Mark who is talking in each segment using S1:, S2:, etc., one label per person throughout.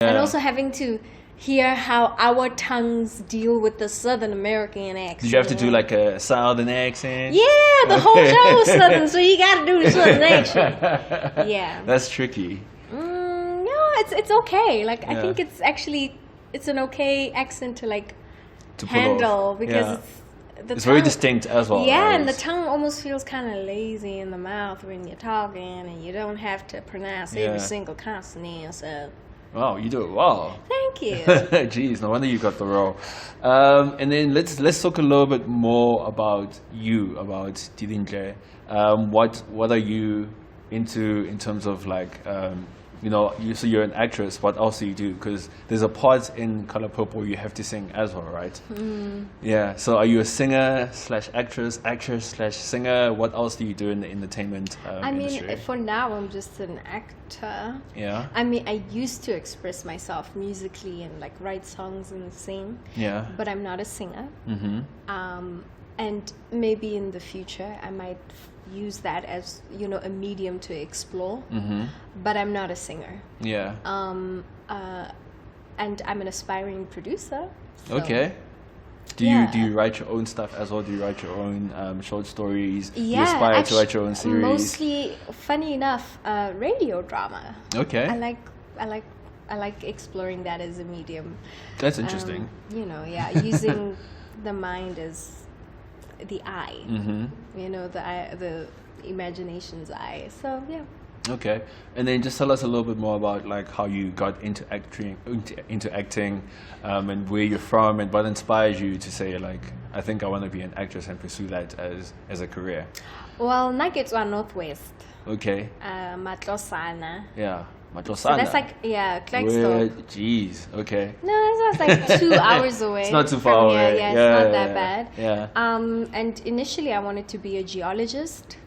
S1: And also having to hear how our tongues deal with the Southern American accent.
S2: Did you have to do like a Southern accent?
S1: Yeah, the whole show was Southern, so you got to do the Southern accent. Yeah.
S2: That's tricky.
S1: No, it's okay. Like I think it's an okay accent to like
S2: To pull
S1: handle
S2: off.
S1: because
S2: it's very distinct as well.
S1: Yeah,
S2: right?
S1: and the tongue almost feels kind of lazy in the mouth when you're talking, and you don't have to pronounce every single consonant. So.
S2: Wow, you do it well.
S1: Thank you.
S2: Jeez, no wonder you got the role. And then let's talk a little bit more about you, about Didintle. What are you into in terms of like so you're an actress. What else do you do? Because there's a part in Color Purple you have to sing as well, right? Yeah. So are you a singer / actress / singer? What else do you do in the entertainment industry?
S1: I mean, for now I'm just an actor.
S2: Yeah.
S1: I mean, I used to express myself musically and like write songs and sing.
S2: Yeah.
S1: But I'm not a singer. And maybe in the future I might use that as a medium to explore. But I'm not a singer.
S2: Yeah.
S1: And I'm an aspiring producer. So.
S2: Okay. Do you write your own stuff as well? Do you write your own short stories?
S1: Yeah,
S2: do you aspire to write your own series?
S1: Mostly, funny enough, radio drama.
S2: Okay.
S1: I like exploring that as a medium.
S2: That's interesting.
S1: Using the mind as the eye. The imagination's eye. So yeah.
S2: Okay, and then just tell us a little bit more about like how you got into acting, and where you're from, and what inspires you to say like, I think I want to be an actress and pursue that as a career.
S1: Well, Naketswa Northwest.
S2: Okay.
S1: Matlosana.
S2: Yeah, Matlosana.
S1: So that's like Klerksdorp.
S2: Jeez. Okay.
S1: No, that's like 2 hours away.
S2: It's not too far away.
S1: Yeah, it's not that bad.
S2: Yeah.
S1: And initially I wanted to be a geologist.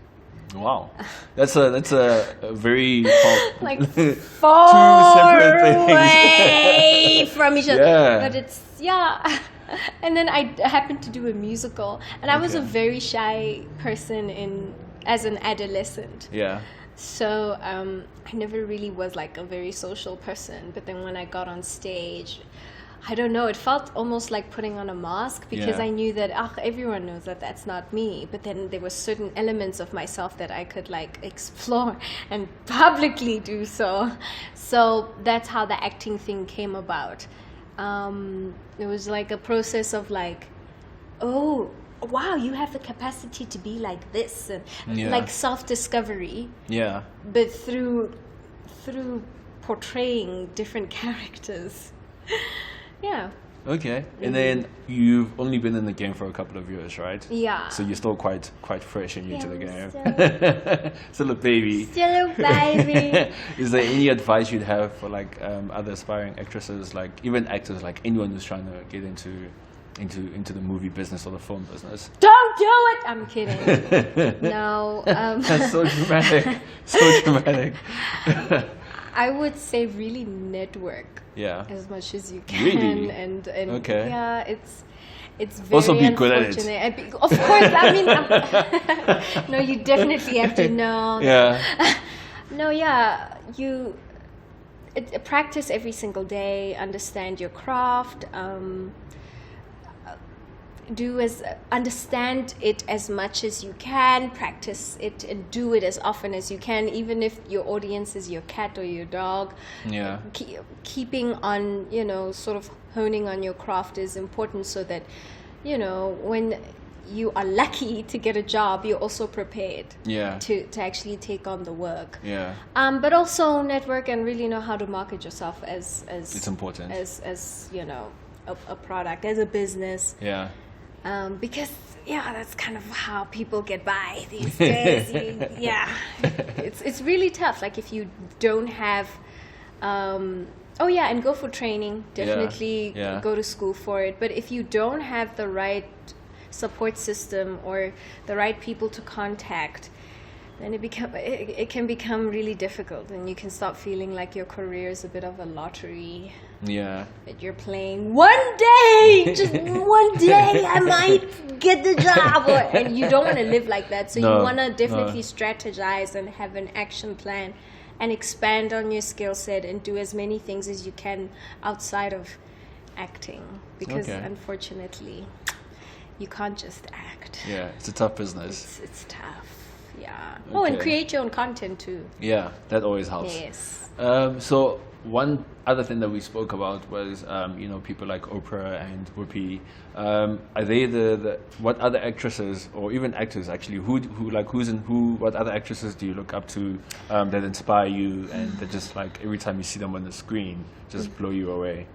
S2: Wow, that's a very
S1: like
S2: two
S1: far
S2: separate things.
S1: away from each other.
S2: Yeah.
S1: But it's and then I happened to do a musical, and I was a very shy person as an adolescent.
S2: Yeah.
S1: So I never really was like a very social person. But then when I got on stage, I don't know, it felt almost like putting on a mask because I knew that everyone knows that that's not me. But then there were certain elements of myself that I could like explore and publicly do so. So that's how the acting thing came about. It was like a process of like, oh, wow, you have the capacity to be like this, and like self-discovery. Yeah. But through portraying different characters. Yeah.
S2: Okay. And then you've only been in the game for a couple of years, right?
S1: Yeah.
S2: So you're still quite fresh and new to the game. Still a baby.
S1: Still a baby.
S2: Is there any advice you'd have for like other aspiring actresses, like even actors, like anyone who's trying to get into the movie business or the film business?
S1: Don't do it! I'm kidding. No.
S2: That's so dramatic. So dramatic.
S1: I would say really network.
S2: Yeah.
S1: As much as you can.
S2: Really?
S1: And
S2: okay.
S1: Yeah, it's very
S2: also be good at
S1: it. Of course, I mean, no, you definitely have to know.
S2: Yeah.
S1: No, yeah, you practice every single day, understand your craft, understand it as much as you can, practice it and do it as often as you can, even if your audience is your cat or your dog.
S2: Yeah.
S1: Keeping on, sort of honing on your craft is important so that, when you are lucky to get a job, you're also prepared to actually take on the work.
S2: Yeah.
S1: But also network and really know how to market yourself as
S2: it's important.
S1: As a product, as a business.
S2: Yeah.
S1: Because that's kind of how people get by these days. It's really tough. Like if you don't have, and go for training. Definitely go to school for it. But if you don't have the right support system or the right people to contact, then it can become really difficult, and you can start feeling like your career is a bit of a lottery.
S2: Yeah.
S1: That you're playing one day, just one day I might get the job, and you don't want to live like that. So you want to definitely strategize and have an action plan and expand on your skill set and do as many things as you can outside of acting, because unfortunately you can't just act.
S2: Yeah, it's a tough business.
S1: It's tough. Yeah. Oh, and create your own content too.
S2: Yeah, that always helps.
S1: Yes.
S2: So one other thing that we spoke about was, people like Oprah and Whoopi. Are they what other actresses or even actors actually, what other actresses do you look up to that inspire you and that just like every time you see them on the screen just blow you away?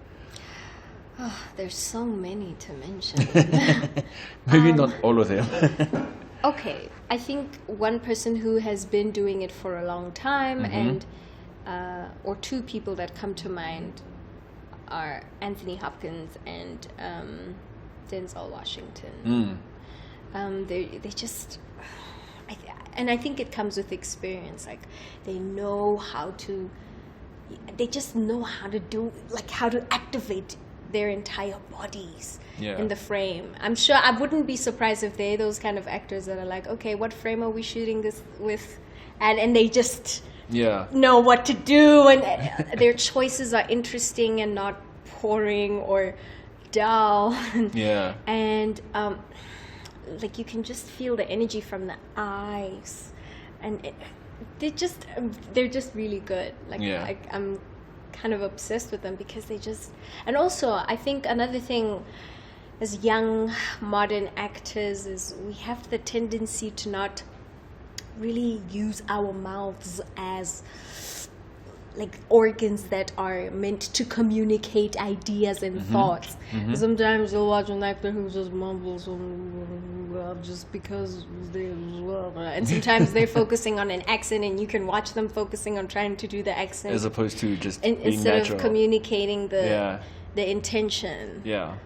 S1: Oh, there's so many to mention.
S2: Maybe not all of them.
S1: Okay, I think one person who has been doing it for a long time, and or two people that come to mind are Anthony Hopkins and Denzel Washington. They just, I think it comes with experience. Like they just know how to do, like how to activate their entire bodies in the frame. I'm sure I wouldn't be surprised if they're those kind of actors that are like, okay, what frame are we shooting this with? And they just know what to do, and their choices are interesting and not boring or dull. And like you can just feel the energy from the eyes, and they're just really good. Like I'm kind of obsessed with them because they just, and also I think another thing as young modern actors is we have the tendency to not really use our mouths as like organs that are meant to communicate ideas and thoughts. Sometimes you'll watch an actor who just mumbles just because they, and sometimes they're focusing on an accent and you can watch them focusing on trying to do the accent
S2: as opposed to just being
S1: instead
S2: natural.
S1: of communicating the intention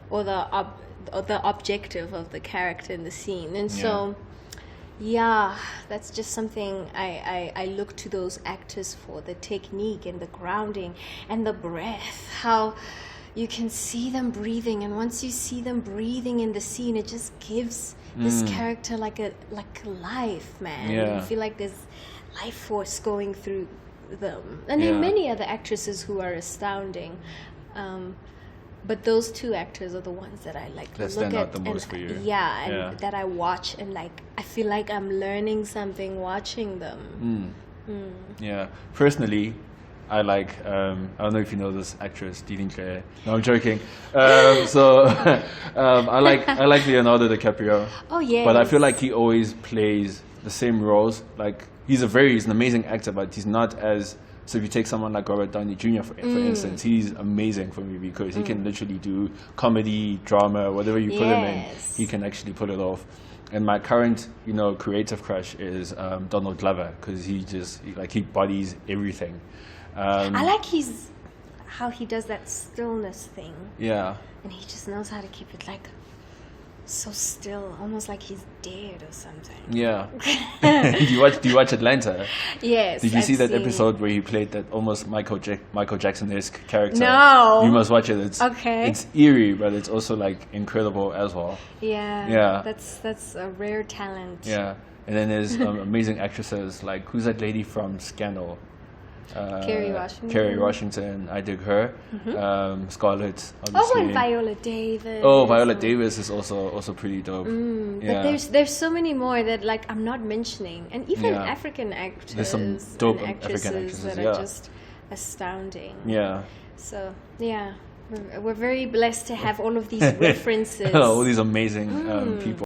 S1: or the objective of the character in the scene. And so that's just something I look to those actors for, the technique and the grounding and the breath, how you can see them breathing, and once you see them breathing in the scene, it just gives this character like a life, man. You feel like there's life force going through them. And there are many other actresses who are astounding. But those two actors are the ones that I like.
S2: That stand out the most for you.
S1: That I watch and like I feel like I'm learning something watching them.
S2: Yeah, personally, I like. I don't know if you know this actress, Didintle. No, I'm joking. I like Leonardo DiCaprio.
S1: Oh yeah.
S2: But I feel like he always plays the same roles. Like he's an amazing actor, but he's not as. So if you take someone like Robert Downey Jr. for instance, he's amazing for me because he can literally do comedy, drama, whatever you put him in, he can actually pull it off. And my current, creative crush is Donald Glover because he bodies everything.
S1: I like how he does that stillness thing.
S2: Yeah.
S1: And he just knows how to keep it like so still, almost like he's dead or something.
S2: Yeah. Do you watch Atlanta?
S1: Yes.
S2: Did you see that episode where he played that almost Michael Jackson-esque character?
S1: No.
S2: You must watch it. It's
S1: okay.
S2: It's eerie, but it's also like incredible as well.
S1: Yeah.
S2: Yeah.
S1: That's a rare talent.
S2: Yeah. And then there's amazing actresses like who's that lady from Scandal? Kerry Washington, I dig her. Scarlett, obviously.
S1: Oh, and Viola Davis.
S2: Oh, Viola Davis is also pretty dope.
S1: But there's so many more that like I'm not mentioning, and even African actors.
S2: There's some dope
S1: and
S2: African actresses
S1: that are just astounding.
S2: Yeah.
S1: So we're very blessed to have all of these references.
S2: All these amazing people.